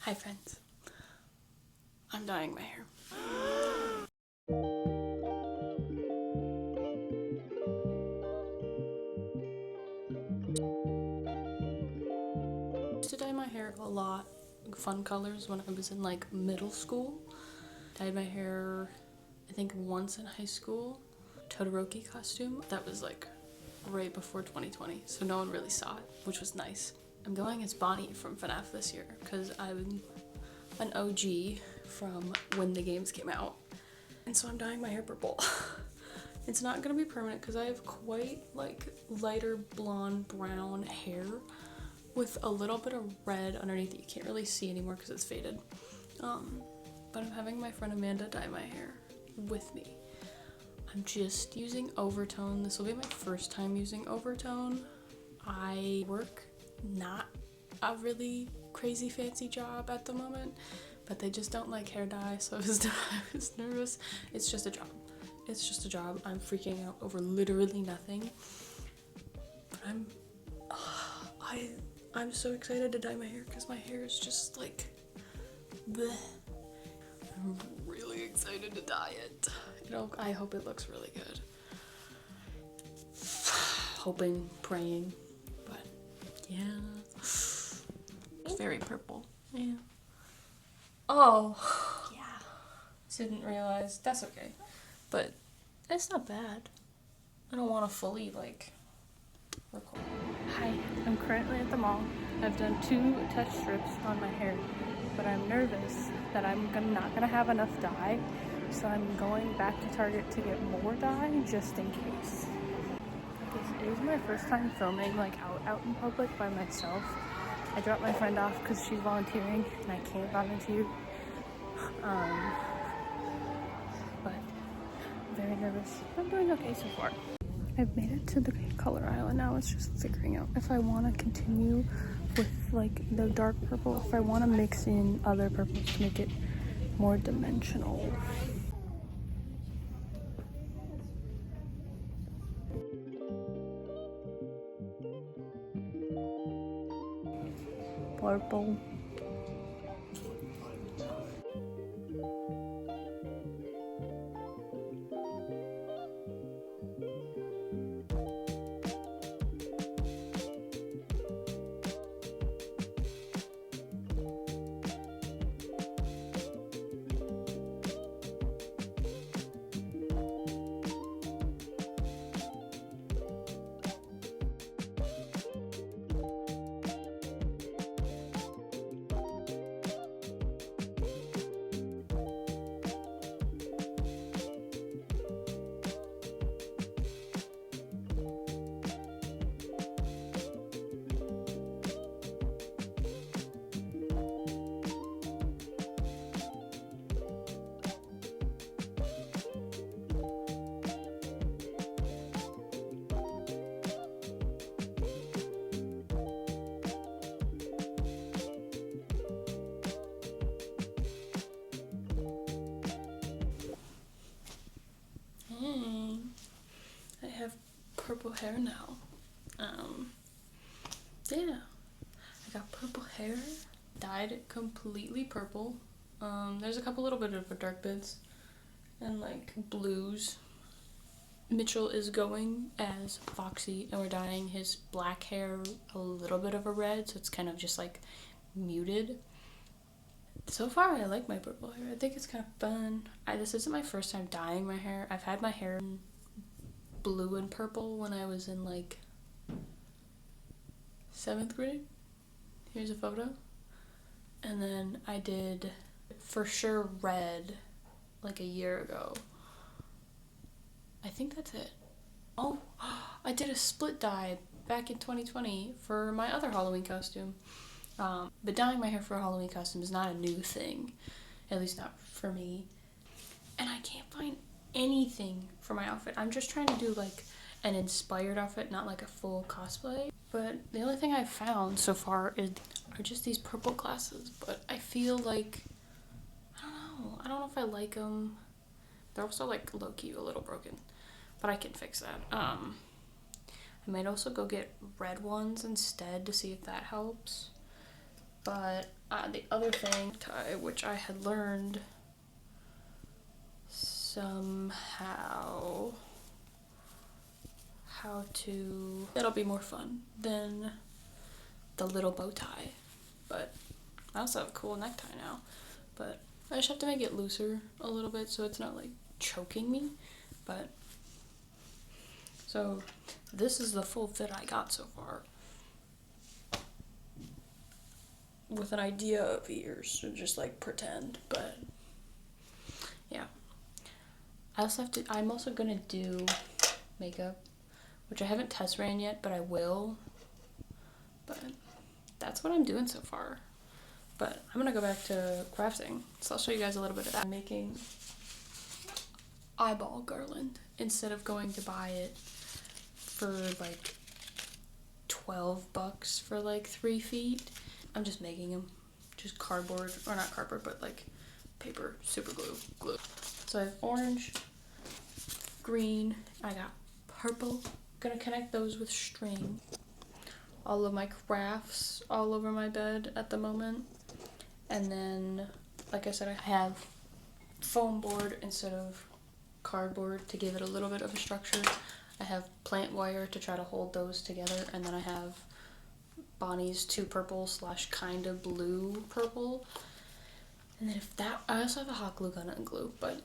Hi friends, I'm dyeing my hair. I used to dye my hair a lot, fun colors, when I was in like middle school. Dyed my hair, I think once in high school. Todoroki costume, that was like right before 2020, so no one really saw it, which was nice. I'm going as Bonnie from FNAF this year because I'm an OG from when the games came out. And so I'm dyeing my hair purple. It's not gonna be permanent because I have quite like lighter blonde brown hair with a little bit of red underneath that you can't really see anymore because it's faded. But I'm having my friend Amanda dye my hair with me. I'm just using overtone. This will be my first time using overtone. I work not a really crazy fancy job at the moment, but they just don't like hair dye, so I was nervous. It's just a job. It's just a job. I'm freaking out over literally nothing. But I'm so excited to dye my hair because my hair is just like bleh. I'm really excited to dye it. I hope it looks really good. Hoping, praying, but yeah. It's very purple. Yeah. Oh, yeah. Didn't realize. That's okay. But it's not bad. I don't want to fully like record. Hi, I'm currently at the mall. I've done 2 touch strips on my hair, but I'm nervous that I'm not gonna have enough dye, so I'm going back to Target to get more dye just in case. This is my first time filming like out in public by myself. I dropped my friend off because she's volunteering and I can't volunteer. But I'm very nervous. I'm doing okay so far. I've made it to the color aisle and now it's just figuring out if I want to continue with like the dark purple, if I want to mix in other purples to make it more dimensional. Purple. I have purple hair now. Yeah, I got purple hair, dyed it completely purple. There's a couple little bit of dark bits and like blues. Mitchell is going as Foxy and we're dyeing his black hair a little bit of a red, so it's kind of just like muted. So far I like my purple hair. I think it's kind of fun. This isn't my first time dyeing my hair. I've had my hair blue and purple when I was in like 7th grade. Here's a photo. And then I did for sure red like a year ago. I think that's it. Oh, I did a split dye back in 2020 for my other Halloween costume. But dyeing my hair for a Halloween costume is not a new thing, at least not for me. And I can't find anything for my outfit. I'm just trying to do like an inspired outfit, not like a full cosplay. But the only thing I've found so far are just these purple glasses. But I feel like, I don't know if I like them. They're also like low-key a little broken, but I can fix that. I might also go get red ones instead to see if that helps. But The other thing, which I had learned somehow how to, it'll be more fun than the little bow tie, but I also have a cool necktie now, but I just have to make it looser a little bit so it's not like choking me. But so this is the full fit I got so far, with an idea of ears, so just like pretend. But yeah, I'm also gonna do makeup, which I haven't test ran yet, but I will. But that's what I'm doing so far. But I'm gonna go back to crafting, so I'll show you guys a little bit of that. I'm making eyeball garland instead of going to buy it for like $12 for like 3 feet. I'm just making them, just cardboard, or not cardboard, but like paper, super glue. So I have orange, green, I got purple. Gonna connect those with string. All of my crafts all over my bed at the moment. And then, like I said, I have foam board instead of cardboard to give it a little bit of a structure. I have plant wire to try to hold those together, and then I have Bonnie's 2 purple / kind of blue purple. And then I also have a hot glue gun and glue, but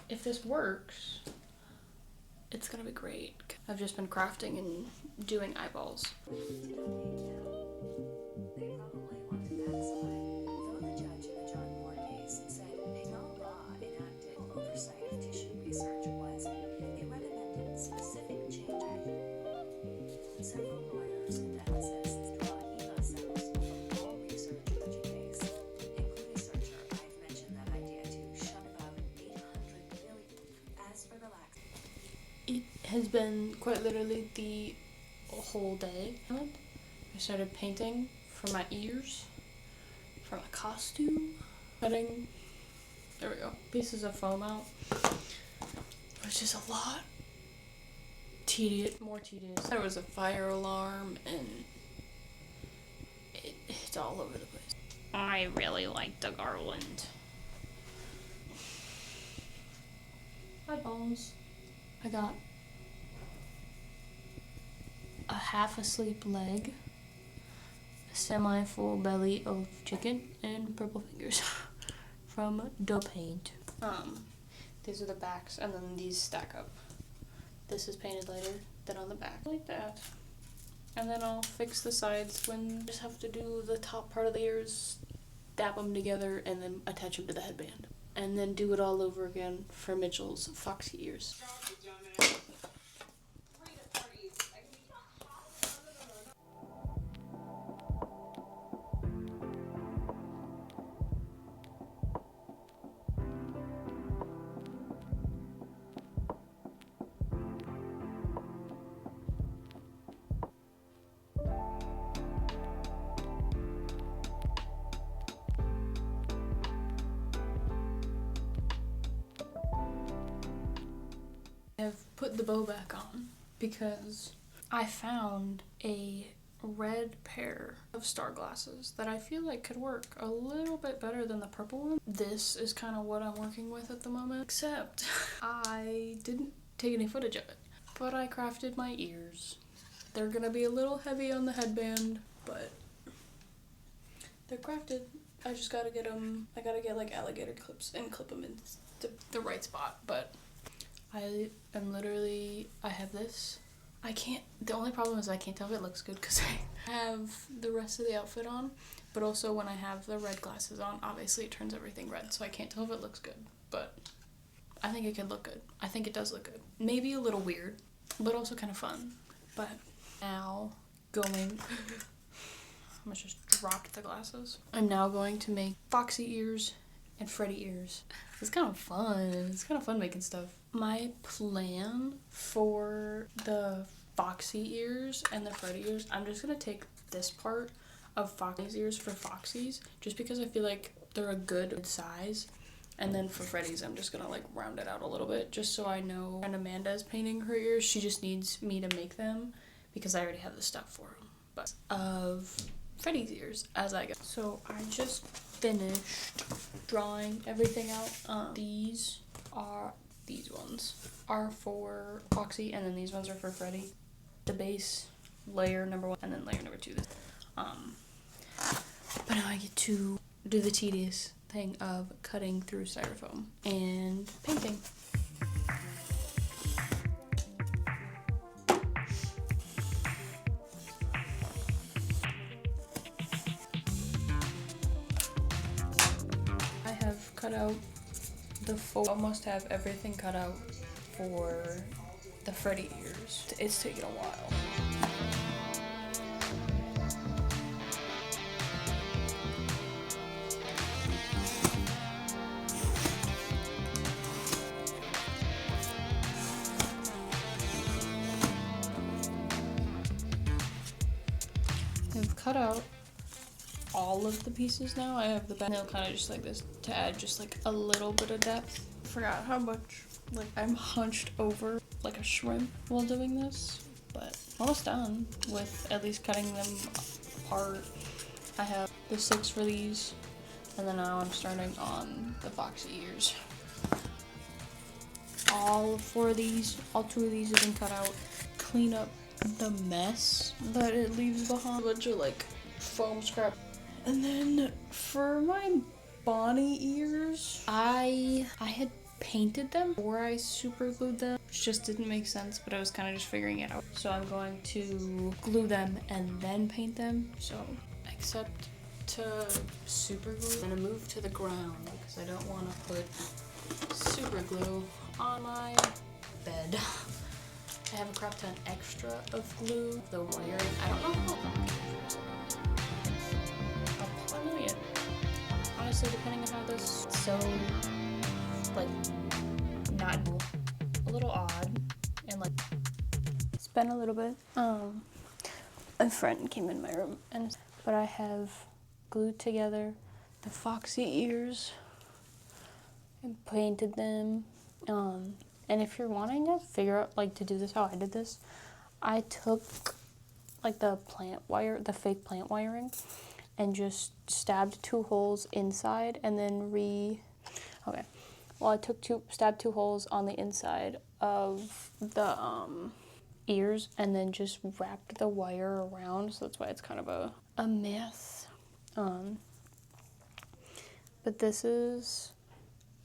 if this works, it's gonna be great. I've just been crafting and doing eyeballs. It has been quite literally the whole day. I started painting for my ears, for my costume, cutting, there we go, pieces of foam out, which is a lot. More tedious. There was a fire alarm and it's all over the place. I really like the garland. Eyeballs. I got a half asleep leg, a semi-full belly of chicken, and purple fingers from the paint. These are the backs, and then these stack up. This is painted later than on the back, like that. And then I'll fix the sides when I just have to do the top part of the ears, dab them together, and then attach them to the headband. And then do it all over again for Mitchell's foxy ears. I've put the bow back on because I found a red pair of star glasses that I feel like could work a little bit better than the purple one. This is kind of what I'm working with at the moment, except I didn't take any footage of it, but I crafted my ears. They're gonna be a little heavy on the headband, but they're crafted. I just gotta get them, I gotta get like alligator clips and clip them in the right spot, but I have this. The only problem is I can't tell if it looks good because I have the rest of the outfit on, but also when I have the red glasses on, obviously it turns everything red, so I can't tell if it looks good, but I think it could look good. I think it does look good. Maybe a little weird, but also kind of fun. But now I almost just dropped the glasses. I'm now going to make foxy ears and Freddy ears. It's kind of fun. It's kind of fun making stuff. My plan for the foxy ears and the Freddy ears, I'm just gonna take this part of Foxy's ears for Foxy's, just because I feel like they're a good size. And then for Freddy's, I'm just gonna like round it out a little bit, just so I know when Amanda's painting her ears, she just needs me to make them because I already have the stuff for them. But of Freddy's ears as I go. So I just finished drawing everything out. These ones are for Foxy, and then these ones are for Freddy. The base layer number 1, and then layer number 2. But now I get to do the tedious thing of cutting through styrofoam and painting. I have cut out almost have everything cut out for the Freddy ears. It's taken a while. I've cut out all of the pieces now. I have the back nail kind of just like this to add just like a little bit of depth. Forgot how much like I'm hunched over like a shrimp while doing this, but almost done with at least cutting them apart. I have the 6 for these, and then now I'm starting on the Foxy ears. All 4 of these, all 2 of these have been cut out. Clean up the mess that it leaves behind. A bunch of like foam scrap. And then for my Bonnie ears, I had painted them before I super glued them, which just didn't make sense, but I was kind of just figuring it out. So I'm going to glue them and then paint them. So except to super glue, I'm gonna move to the ground because I don't want to put super glue on my bed. I have a crap ton extra of glue. The wiring, I don't know how a million. Honestly, depending on how this is so, like, not a little odd and like it's been a little bit. A friend came in my room but I have glued together the Foxy ears and painted them. And if you're wanting to figure out like to do this how I did this, I took like the fake plant wiring, and just stabbed 2 holes inside, and then I stabbed 2 holes on the inside of the ears, and then just wrapped the wire around, so that's why it's kind of a mess. But this is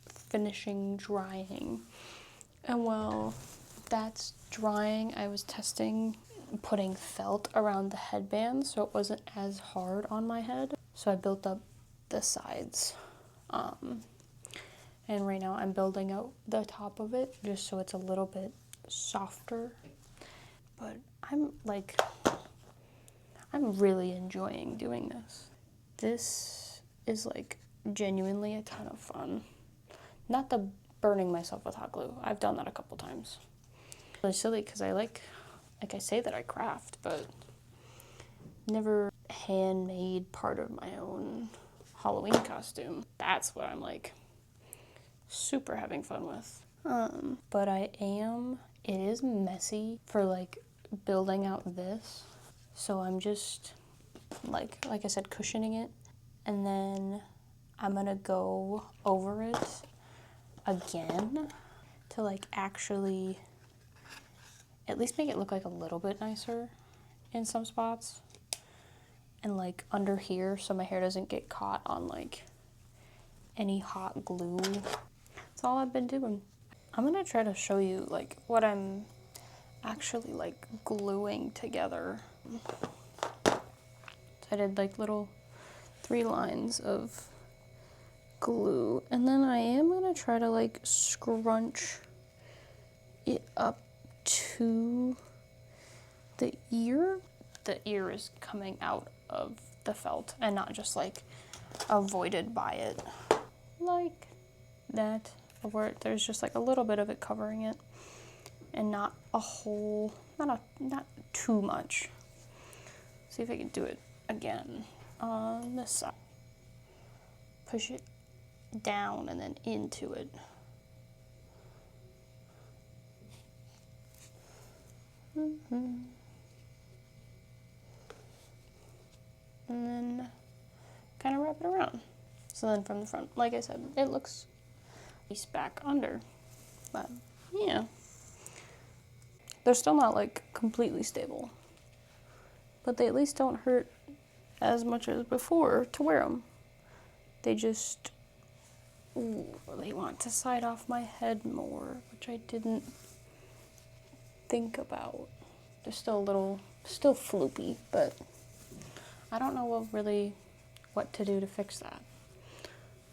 finishing drying. And while that's drying, I was testing putting felt around the headband so it wasn't as hard on my head. So I built up the sides. And right now I'm building out the top of it just so it's a little bit softer. But I'm really enjoying doing this. This is like genuinely a ton of fun. Not the burning myself with hot glue. I've done that a couple times. It's silly because I like I say that I craft, but never handmade part of my own Halloween costume. That's what I'm like super having fun with. But it is messy for like building out this. So I'm just like I said, cushioning it, and then I'm gonna go over it again to like actually at least make it look like a little bit nicer in some spots, and like under here so my hair doesn't get caught on like any hot glue. That's all I've been doing. I'm gonna try to show you like what I'm actually like gluing together. So I did like little 3 lines of glue, and then I am gonna try to like scrunch it up to the ear. The ear is coming out of the felt and not just like avoided by it like that, where there's just like a little bit of it covering it and not a whole, not too much. See if I can do it again on this side. Push it down and then into it. and then kind of wrap it around. So then from the front, like I said, it looks piece back under, but yeah. They're still not like completely stable, but they at least don't hurt as much as before to wear them. They just, ooh, they want to side off my head more, which I didn't think about. They're still a little, still floopy, but I don't know what to do to fix that,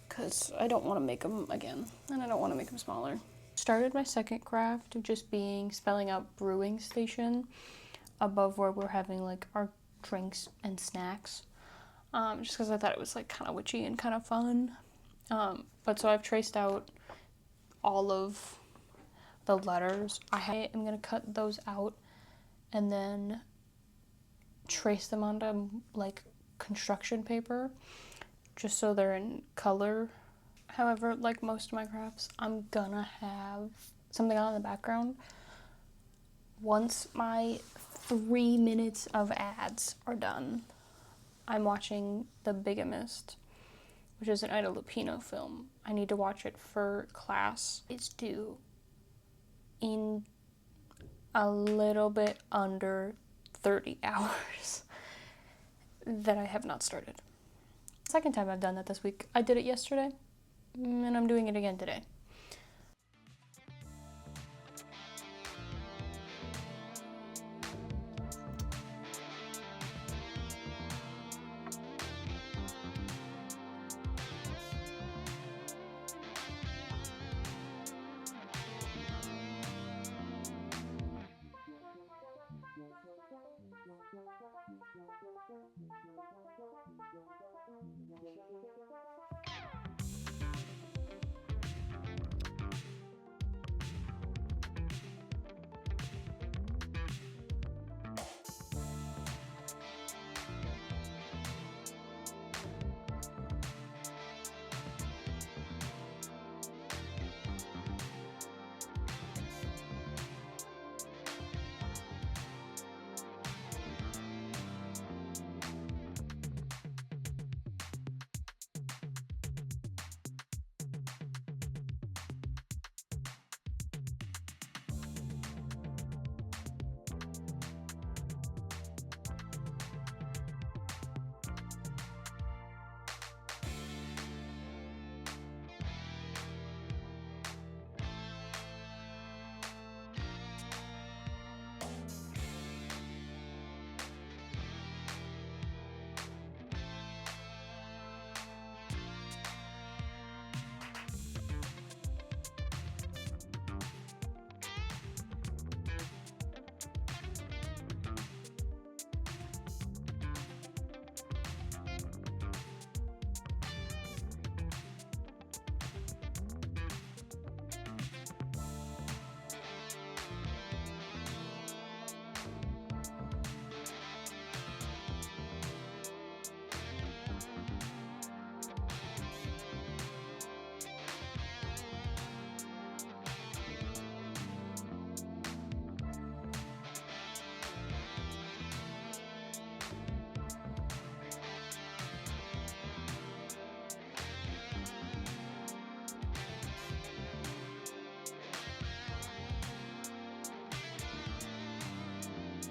because I don't want to make them again, and I don't want to make them smaller. Started my second craft of just being spelling out brewing station above where we're having like our drinks and snacks, just because I thought it was like kind of witchy and kind of fun. But so I've traced out all of the letters. I am gonna cut those out and then trace them onto like construction paper, just so they're in color. However, like most of my crafts, I'm gonna have something on in the background. Once my 3 minutes of ads are done, I'm watching The Bigamist, which is an Ida Lupino film. I need to watch it for class. It's due in a little bit under 30 hours that I have not started. Second time I've done that this week. I did it yesterday, and I'm doing it again today.